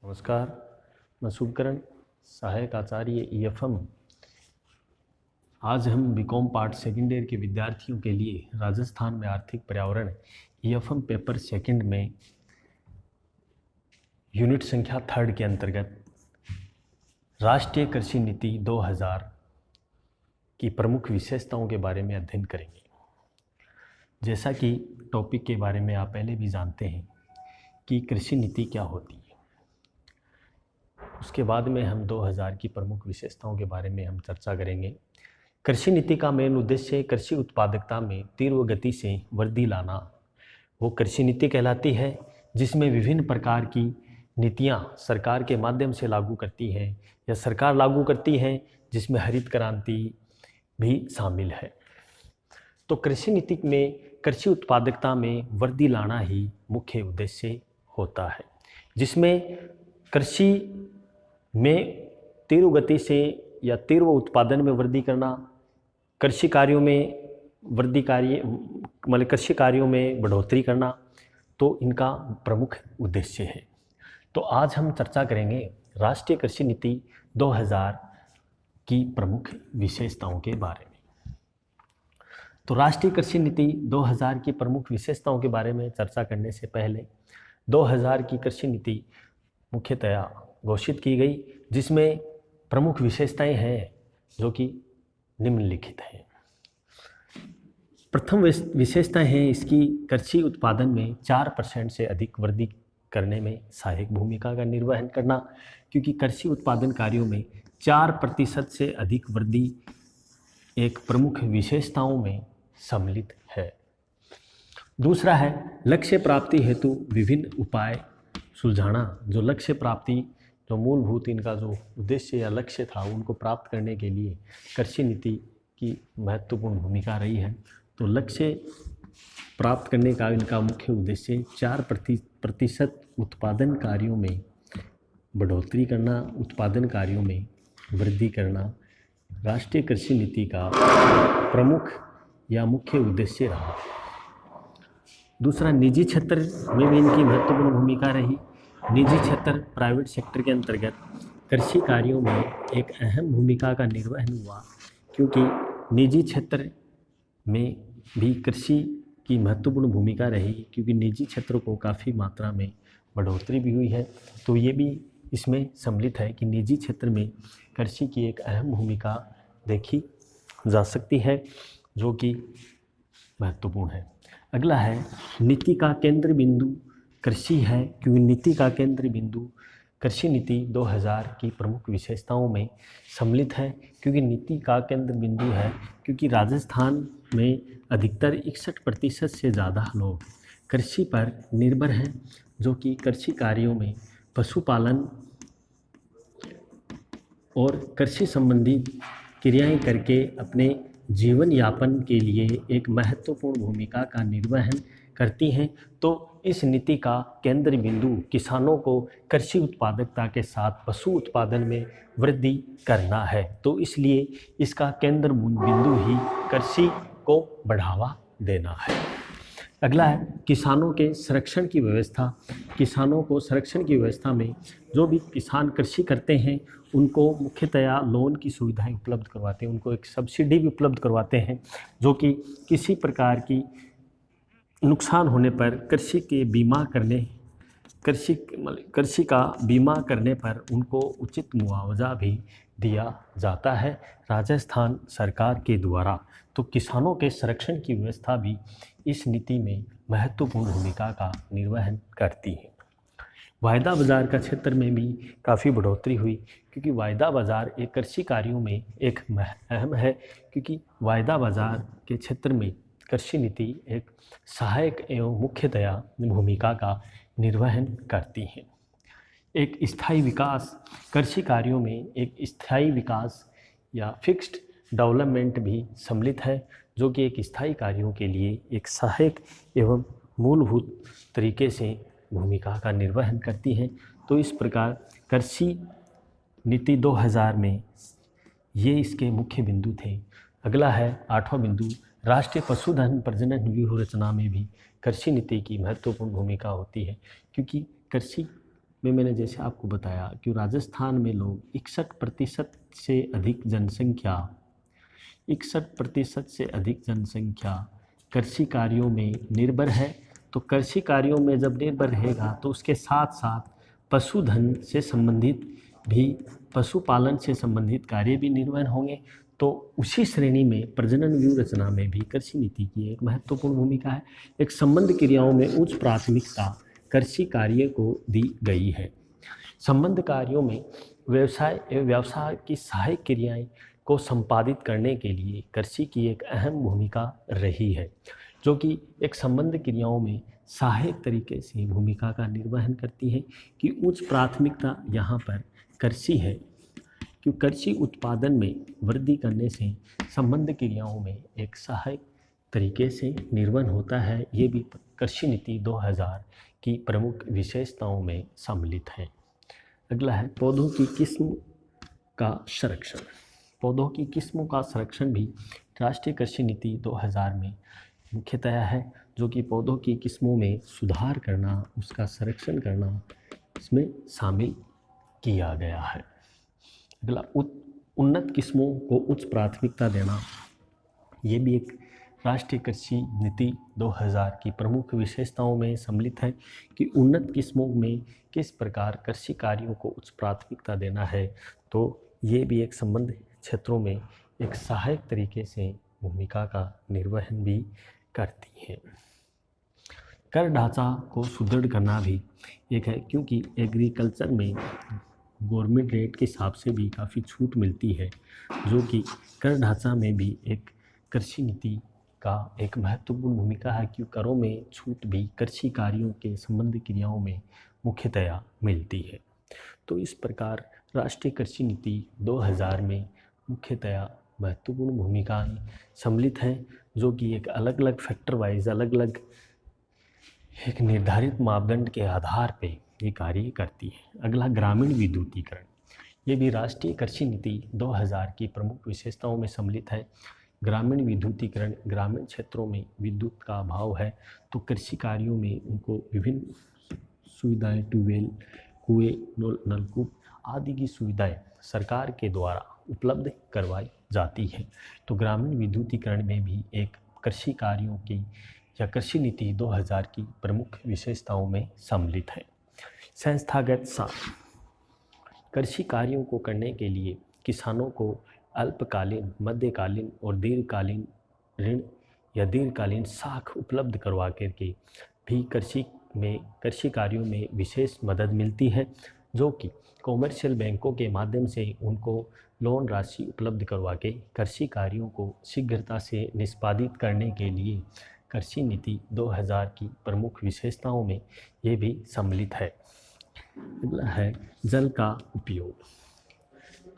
नमस्कार, मैं शुभकरण, सहायक आचार्य ईएफएम। आज हम बीकॉम पार्ट सेकेंड ईयर के विद्यार्थियों के लिए राजस्थान में आर्थिक पर्यावरण ईएफएम पेपर सेकंड में यूनिट संख्या 3 के अंतर्गत राष्ट्रीय कृषि नीति 2000 की प्रमुख विशेषताओं के बारे में अध्ययन करेंगे। जैसा कि टॉपिक के बारे में आप पहले भी जानते हैं कि कृषि नीति क्या होती है, उसके बाद में हम 2000 की प्रमुख विशेषताओं के बारे में हम चर्चा करेंगे। कृषि नीति का मेन उद्देश्य कृषि उत्पादकता में तीव्र गति से वृद्धि लाना, वो कृषि नीति कहलाती है, जिसमें विभिन्न प्रकार की नीतियां सरकार के माध्यम से लागू करती है या सरकार लागू करती है, जिसमें हरित क्रांति भी शामिल है। तो कृषि नीति में कृषि उत्पादकता में वृद्धि लाना ही मुख्य उद्देश्य होता है, जिसमें कृषि में तीव्र गति से या तीव्र उत्पादन में वृद्धि करना, कृषि कार्यों में कृषि कार्यों में बढ़ोतरी करना, तो इनका प्रमुख उद्देश्य है। तो आज हम चर्चा करेंगे राष्ट्रीय कृषि नीति 2000 की प्रमुख विशेषताओं के बारे में। तो राष्ट्रीय कृषि नीति 2000 की प्रमुख विशेषताओं के बारे में चर्चा करने से पहले 2000 की कृषि नीति मुख्यतया घोषित की गई, जिसमें प्रमुख विशेषताएं हैं जो कि निम्नलिखित हैं। प्रथम विशेषता है इसकी कृषि उत्पादन में 4% से अधिक वृद्धि करने में सहायक भूमिका का निर्वहन करना, क्योंकि कृषि उत्पादन कार्यों में 4% से अधिक वृद्धि एक प्रमुख विशेषताओं में सम्मिलित है। दूसरा है लक्ष्य प्राप्ति हेतु विभिन्न उपाय सुलझाना। जो लक्ष्य प्राप्ति, जो मूलभूत इनका जो उद्देश्य या लक्ष्य था, उनको प्राप्त करने के लिए कृषि नीति की महत्वपूर्ण भूमिका रही है। तो लक्ष्य प्राप्त करने का इनका मुख्य उद्देश्य 4% उत्पादन कार्यों में बढ़ोतरी करना, उत्पादन कार्यों में वृद्धि करना राष्ट्रीय कृषि नीति का प्रमुख या मुख्य उद्देश्य रहा। दूसरा, निजी क्षेत्र में भी इनकी महत्वपूर्ण भूमिका रही। निजी क्षेत्र, प्राइवेट सेक्टर के अंतर्गत कृषि कार्यों में एक अहम भूमिका का निर्वहन हुआ, क्योंकि निजी क्षेत्र में भी कृषि की महत्वपूर्ण भूमिका रही, क्योंकि निजी क्षेत्रों को काफ़ी मात्रा में बढ़ोतरी भी हुई है। तो ये भी इसमें सम्मिलित है कि निजी क्षेत्र में कृषि की एक अहम भूमिका देखी जा सकती है, जो कि महत्वपूर्ण है। अगला है नीति का केंद्र बिंदु कृषि है, क्योंकि नीति का केंद्र बिंदु कृषि नीति 2000 की प्रमुख विशेषताओं में सम्मिलित है, क्योंकि नीति का केंद्र बिंदु है, क्योंकि राजस्थान में अधिकतर 61% से ज़्यादा लोग कृषि पर निर्भर हैं, जो कि कृषि कार्यों में पशुपालन और कृषि संबंधी क्रियाएं करके अपने जीवन यापन के लिए एक महत्वपूर्ण भूमिका का निर्वहन करती हैं। तो इस नीति का केंद्र बिंदु किसानों को कृषि उत्पादकता के साथ पशु उत्पादन में वृद्धि करना है। तो इसलिए इसका केंद्र बिंदु ही कृषि को बढ़ावा देना है। अगला है किसानों के संरक्षण की व्यवस्था। किसानों को संरक्षण की व्यवस्था में जो भी किसान कृषि करते हैं, उनको मुख्यतया लोन की सुविधाएं उपलब्ध करवाते हैं, उनको एक सब्सिडी भी उपलब्ध करवाते हैं, जो कि किसी प्रकार की नुकसान होने पर कृषि का बीमा करने पर उनको उचित मुआवजा भी दिया जाता है राजस्थान सरकार के द्वारा। तो किसानों के संरक्षण की व्यवस्था भी इस नीति में महत्वपूर्ण भूमिका का निर्वहन करती है। वायदा बाज़ार का क्षेत्र में भी काफ़ी बढ़ोतरी हुई, क्योंकि वायदा बाज़ार एक कृषि कार्यों में एक अहम है, क्योंकि वायदा बाज़ार के क्षेत्र में कृषि नीति एक सहायक एवं मुख्यतया भूमिका का निर्वहन करती है। एक स्थायी विकास, कृषि कार्यों में एक स्थायी विकास या फिक्स्ड डेवलपमेंट भी सम्मिलित है, जो कि एक स्थायी कार्यों के लिए एक सहायक एवं मूलभूत तरीके से भूमिका का निर्वहन करती है। तो इस प्रकार कृषि नीति 2000 में ये इसके मुख्य बिंदु थे। अगला है 8वां बिंदु, राष्ट्रीय पशुधन प्रजनन व्यूह रचना में भी कृषि नीति की महत्वपूर्ण भूमिका होती है, क्योंकि कृषि में मैंने जैसे आपको बताया कि राजस्थान में लोग 61% से अधिक जनसंख्या 61% से अधिक जनसंख्या कृषि कार्यों में निर्भर है। तो कृषि कार्यों में जब निर्भर रहेगा तो उसके साथ साथ पशुधन से संबंधित भी पशुपालन से संबंधित कार्य भी निर्वहन होंगे। तो उसी श्रेणी में प्रजनन व्यूह रचना में भी कृषि नीति की एक महत्वपूर्ण भूमिका है। एक संबंध क्रियाओं में उच्च प्राथमिकता कृषि कार्य को दी गई है। संबंध कार्यों में व्यवसाय की सहायक क्रियाएं को संपादित करने के लिए कृषि की एक अहम भूमिका रही है, जो कि एक संबंध क्रियाओं में सहायक तरीके से भूमिका का निर्वहन करती है। कि उच्च प्राथमिकता यहाँ पर कृषि है, क्योंकि कृषि उत्पादन में वृद्धि करने से संबंध क्रियाओं में एक सहायक तरीके से निर्वहन होता है। ये भी कृषि नीति 2000 की प्रमुख विशेषताओं में सम्मिलित है। अगला है पौधों की किस्म का संरक्षण। पौधों की किस्मों का संरक्षण भी राष्ट्रीय कृषि नीति 2000 में मुख्यतया है, जो कि पौधों की किस्मों में सुधार करना, उसका संरक्षण करना इसमें शामिल किया गया है। अगला उन्नत किस्मों को उच्च प्राथमिकता देना, ये भी एक राष्ट्रीय कृषि नीति 2000 की प्रमुख विशेषताओं में सम्मिलित है। कि उन्नत किस्मों में किस प्रकार कृषि कार्यों को उच्च प्राथमिकता देना है। तो ये भी एक संबंध क्षेत्रों में एक सहायक तरीके से भूमिका का निर्वहन भी करती है। कर ढांचा को सुदृढ़ करना भी एक है, क्योंकि एग्रीकल्चर में गवर्नमेंट रेट के हिसाब से भी काफ़ी छूट मिलती है, जो कि कर ढांचा में भी एक कृषि नीति का एक महत्वपूर्ण भूमिका है। कि करों में छूट भी कृषि कार्यों के संबंध क्रियाओं में मुख्यतया मिलती है। तो इस प्रकार राष्ट्रीय कृषि नीति 2000 में मुख्यतया महत्वपूर्ण भूमिकाएं सम्मिलित हैं, जो कि एक अलग अलग फैक्टर वाइज अलग अलग एक निर्धारित मापदंड के आधार पे ये कार्य करती है। अगला ग्रामीण विद्युतीकरण, ये भी राष्ट्रीय कृषि नीति 2000 की प्रमुख विशेषताओं में सम्मिलित है। ग्रामीण विद्युतीकरण, ग्रामीण क्षेत्रों में विद्युत का अभाव है, तो कृषि कार्यों में उनको विभिन्न सुविधाएं, ट्यूबवेल, कुएं, नलकूप आदि की सुविधाएं सरकार के द्वारा उपलब्ध करवाई जाती है। तो ग्रामीण विद्युतीकरण में भी एक कृषि कार्यों की या कृषि नीति 2000 की प्रमुख विशेषताओं में सम्मिलित है। संस्थागत साख, कृषि कार्यों को करने के लिए किसानों को अल्पकालीन, मध्यकालीन और दीर्घकालीन ऋण या दीर्घकालीन साख उपलब्ध करवा करके भी कृषि कार्यों में विशेष मदद मिलती है, जो कि कॉमर्शियल बैंकों के माध्यम से उनको लोन राशि उपलब्ध करवा के कृषि कार्यों को शीघ्रता से निष्पादित करने के लिए कृषि नीति 2000 की प्रमुख विशेषताओं में ये भी सम्मिलित है। अगला है जल का उपयोग।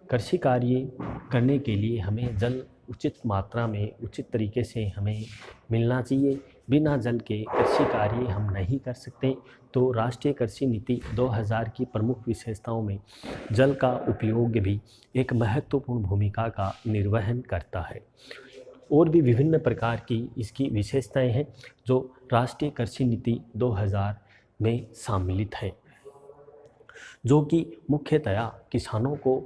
कृषि कार्य करने के लिए हमें जल उचित मात्रा में, उचित तरीके से हमें मिलना चाहिए। बिना जल के कृषि कार्य हम नहीं कर सकते। तो राष्ट्रीय कृषि नीति 2000 की प्रमुख विशेषताओं में जल का उपयोग भी एक महत्वपूर्ण भूमिका का निर्वहन करता है। और भी विभिन्न प्रकार की इसकी विशेषताएं हैं जो राष्ट्रीय कृषि नीति 2000 में सम्मिलित है, जो कि मुख्यतया किसानों को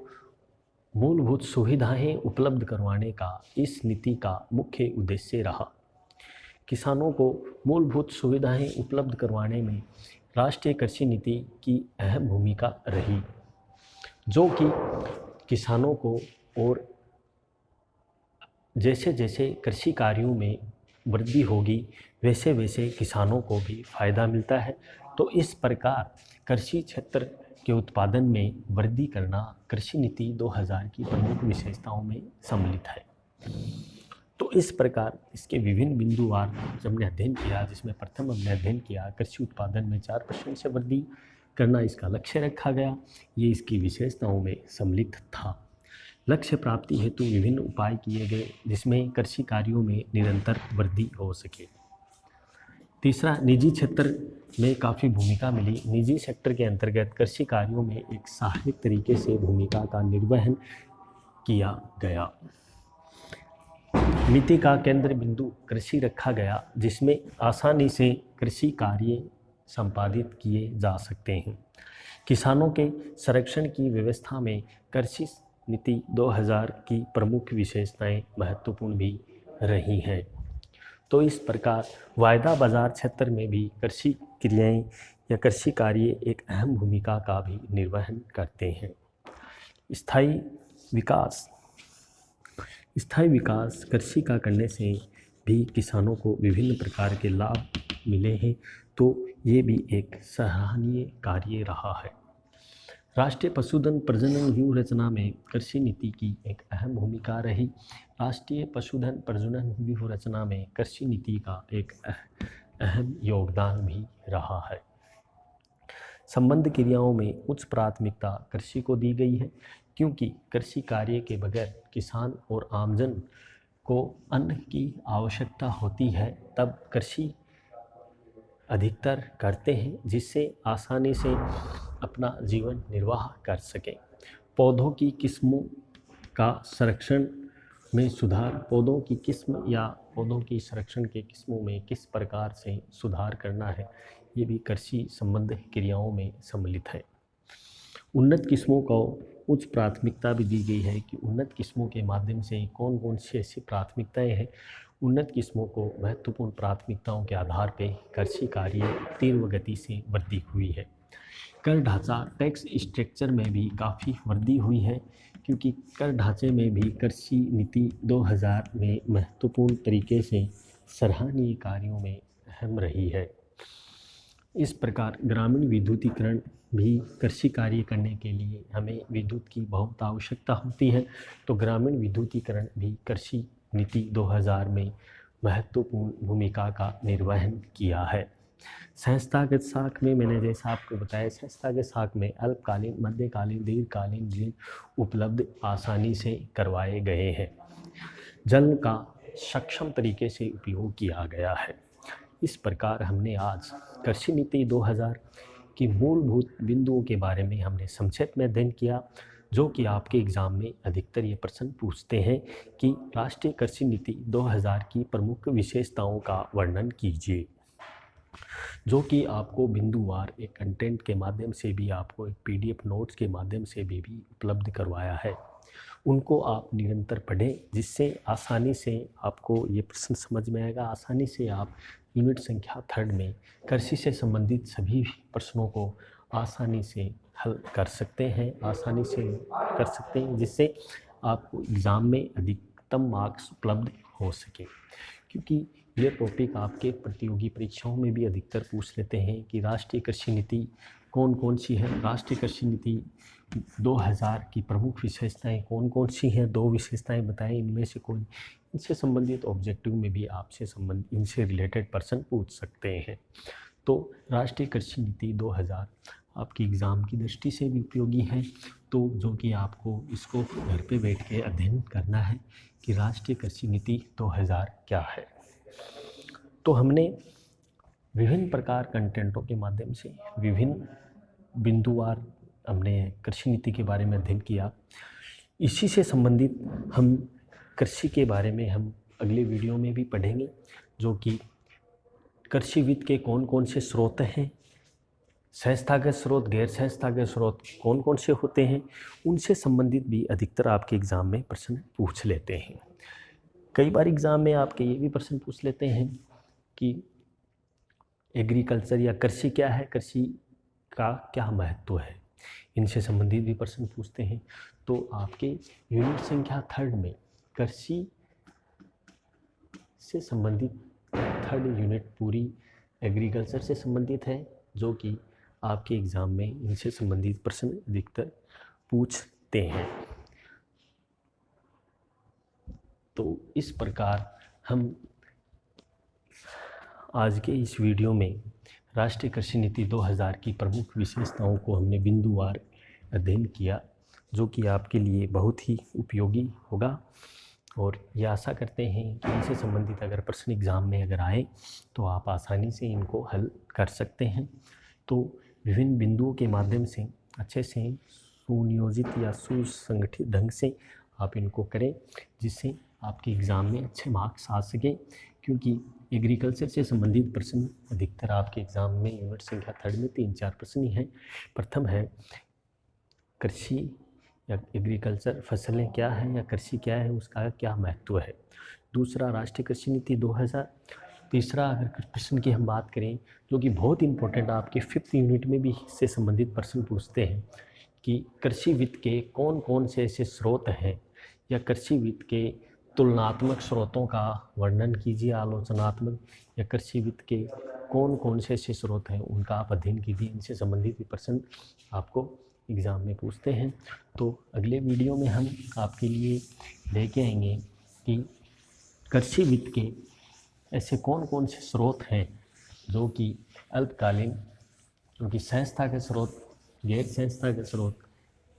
मूलभूत सुविधाएं उपलब्ध करवाने का इस नीति का मुख्य उद्देश्य रहा। किसानों को मूलभूत सुविधाएं उपलब्ध करवाने में राष्ट्रीय कृषि नीति की अहम भूमिका रही, जो कि किसानों को और जैसे जैसे कृषि कार्यों में वृद्धि होगी वैसे वैसे किसानों को भी फ़ायदा मिलता है। तो इस प्रकार कृषि क्षेत्र के उत्पादन में वृद्धि करना कृषि नीति 2000 की प्रमुख विशेषताओं में सम्मिलित है। तो इस प्रकार इसके विभिन्न बिंदुवार जब हमने अध्ययन किया, जिसमें प्रथम हमने अध्ययन किया कृषि उत्पादन में 4% से वृद्धि करना इसका लक्ष्य रखा गया, ये इसकी विशेषताओं में सम्मिलित था। लक्ष्य प्राप्ति हेतु विभिन्न उपाय किए गए, जिसमें कृषि कार्यों में निरंतर वृद्धि हो सके। तीसरा, निजी क्षेत्र में काफ़ी भूमिका मिली। निजी सेक्टर के अंतर्गत कृषि कार्यों में एक सहायक तरीके से भूमिका का निर्वहन किया गया। नीति का केंद्र बिंदु कृषि रखा गया, जिसमें आसानी से कृषि कार्य संपादित किए जा सकते हैं। किसानों के संरक्षण की व्यवस्था में कृषि नीति 2000 की प्रमुख विशेषताएं महत्वपूर्ण भी रही हैं। तो इस प्रकार वायदा बाजार क्षेत्र में भी कृषि क्रियाएं या कृषि कार्य एक अहम भूमिका का भी निर्वहन करते हैं। स्थायी विकास कृषि का करने से भी किसानों को विभिन्न प्रकार के लाभ मिले हैं, तो ये भी एक सराहनीय कार्य रहा है। राष्ट्रीय पशुधन प्रजनन व्यूह रचना में कृषि नीति की एक अहम भूमिका रही। राष्ट्रीय पशुधन प्रजनन व्यूह रचना में कृषि नीति का एक अहम योगदान भी रहा है। संबंध क्रियाओं में उच्च प्राथमिकता कृषि को दी गई है, क्योंकि कृषि कार्य के बगैर किसान और आमजन को अन्न की आवश्यकता होती है, तब कृषि अधिकतर करते हैं, जिससे आसानी से अपना जीवन निर्वाह कर सकें। पौधों की किस्मों का संरक्षण में सुधार, पौधों की किस्म या पौधों की संरक्षण के किस्मों में किस प्रकार से सुधार करना है, ये भी कृषि संबंध क्रियाओं में सम्मिलित है। उन्नत किस्मों को उच्च प्राथमिकता भी दी गई है कि उन्नत किस्मों के माध्यम से कौन कौन सी ऐसी प्राथमिकताएं हैं। उन्नत किस्मों को महत्वपूर्ण प्राथमिकताओं के आधार पर कृषि कार्य तीव्र गति से वृद्धि हुई है। कर ढांचा टैक्स स्ट्रक्चर में भी काफ़ी वृद्धि हुई है, क्योंकि कर ढांचे में भी कृषि नीति 2000 में महत्वपूर्ण तरीके से सराहनीय कार्यों में अहम रही है। इस प्रकार ग्रामीण विद्युतीकरण भी कृषि कार्य करने के लिए हमें विद्युत की बहुत आवश्यकता होती है, तो ग्रामीण विद्युतीकरण भी कृषि नीति 2000 में महत्वपूर्ण भूमिका का निर्वहन किया है। संस्थागत साख में मैंने जैसा आपको बताया, संस्थागत साख में अल्पकालीन, मध्यकालीन, दीर्घकालीन ऋण उपलब्ध आसानी से करवाए गए हैं। जल का सक्षम तरीके से उपयोग किया गया है। इस प्रकार हमने आज कृषि नीति 2000 की मूलभूत बिंदुओं के बारे में हमने संक्षेप में अध्ययन किया, जो कि आपके एग्ज़ाम में अधिकतर ये प्रश्न पूछते हैं कि राष्ट्रीय कृषि नीति 2000 की प्रमुख विशेषताओं का वर्णन कीजिए, जो कि आपको बिंदुवार एक कंटेंट के माध्यम से भी, आपको एक PDF नोट्स के माध्यम से भी उपलब्ध करवाया है। उनको आप निरंतर पढ़ें, जिससे आसानी से आपको ये प्रश्न समझ में आएगा। आसानी से आप यूनिट संख्या 3 में कृषि से संबंधित सभी प्रश्नों को आसानी से हल कर सकते हैं, जिससे आपको एग्ज़ाम में अधिकतम मार्क्स उपलब्ध हो सके। क्योंकि ये टॉपिक आपके प्रतियोगी परीक्षाओं में भी अधिकतर पूछ लेते हैं कि राष्ट्रीय कृषि नीति कौन कौन सी है, राष्ट्रीय कृषि नीति 2000 की प्रमुख विशेषताएं कौन कौन सी हैं, 2 विशेषताएं बताएं, इनमें से कोई। इनसे संबंधित ऑब्जेक्टिव में भी आपसे संबंधित इनसे रिलेटेड प्रश्न पूछ सकते हैं। तो राष्ट्रीय कृषि नीति 2000 आपकी एग्ज़ाम की दृष्टि से भी उपयोगी है, तो जो कि आपको इसको घर पे बैठ के अध्ययन करना है कि राष्ट्रीय कृषि नीति 2000 क्या है। तो हमने विभिन्न प्रकार कंटेंटों के माध्यम से विभिन्न बिंदुवार हमने कृषि नीति के बारे में अध्ययन किया। इसी से संबंधित हम कृषि के बारे में हम अगले वीडियो में भी पढ़ेंगे, जो कि कृषि वित्त के कौन कौन से स्रोत हैं, संस्थागत स्रोत, गैर संस्थागत स्रोत कौन कौन से होते हैं, उनसे संबंधित भी अधिकतर आपके एग्ज़ाम में प्रश्न पूछ लेते हैं। कई बार एग्ज़ाम में आपके ये भी प्रश्न पूछ लेते हैं कि एग्रीकल्चर या कृषि क्या है, कृषि का क्या महत्व है, इनसे संबंधित भी प्रश्न पूछते हैं। तो आपके यूनिट संख्या 3 में कृषि से संबंधित 3rd यूनिट पूरी एग्रीकल्चर से संबंधित है, जो कि आपके एग्ज़ाम में इनसे संबंधित प्रश्न अधिकतर पूछते हैं। तो इस प्रकार हम आज के इस वीडियो में राष्ट्रीय कृषि नीति 2000 की प्रमुख विशेषताओं को हमने बिंदुवार अध्ययन किया, जो कि आपके लिए बहुत ही उपयोगी होगा। और ये आशा करते हैं कि इनसे संबंधित अगर प्रश्न एग्ज़ाम में अगर आए तो आप आसानी से इनको हल कर सकते हैं। तो विभिन्न बिंदुओं के माध्यम से अच्छे से सुनियोजित या सुसंगठित ढंग से आप इनको करें, जिससे आपके एग्ज़ाम में अच्छे मार्क्स आ सकें। क्योंकि एग्रीकल्चर से संबंधित प्रश्न अधिकतर आपके एग्ज़ाम में यूनिट संख्या 3 में 3-4 प्रश्न ही हैं। प्रथम है कृषि या एग्रीकल्चर, फसलें क्या हैं या कृषि क्या है, उसका क्या महत्व है। दूसरा राष्ट्रीय कृषि नीति 2000। तीसरा अगर प्रश्न की हम बात करें जो कि बहुत इंपॉर्टेंट आपके 5th यूनिट में भी इससे संबंधित प्रश्न पूछते हैं कि कृषि वित्त के कौन कौन से ऐसे स्रोत हैं, या कृषि वित्त के तुलनात्मक स्रोतों का वर्णन कीजिए, आलोचनात्मक, या कृषि वित्त के कौन कौन से ऐसे स्रोत हैं उनका आप अध्ययन कीजिए। इनसे संबंधित भी प्रश्न आपको एग्ज़ाम में पूछते हैं। तो अगले वीडियो में हम आपके लिए लेके आएंगे कि कृषि वित्त के ऐसे कौन कौन से स्रोत हैं जो कि अल्पकालीन, जो कि संस्था के स्रोत, गैर संस्था के स्रोत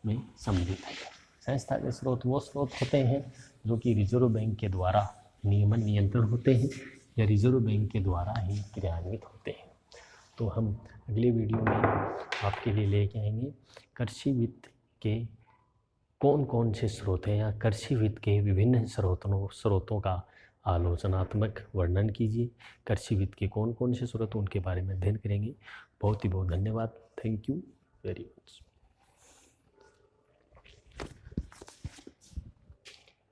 में सम्मिलित है। संस्था के स्रोत वो स्रोत होते हैं जो कि रिजर्व बैंक के द्वारा नियमन नियंत्रण होते हैं या रिजर्व बैंक के द्वारा ही क्रियान्वित होते हैं। तो हम अगले वीडियो में आपके लिए लेके आएंगे कृषि वित्त के कौन कौन से स्रोत हैं, या कृषि वित्त के विभिन्न स्रोतों का आलोचनात्मक वर्णन कीजिए। कृषि वित्त के कौन कौन से स्रोत उनके बारे में अध्ययन करेंगे। बहुत ही बहुत धन्यवाद। Thank you very much.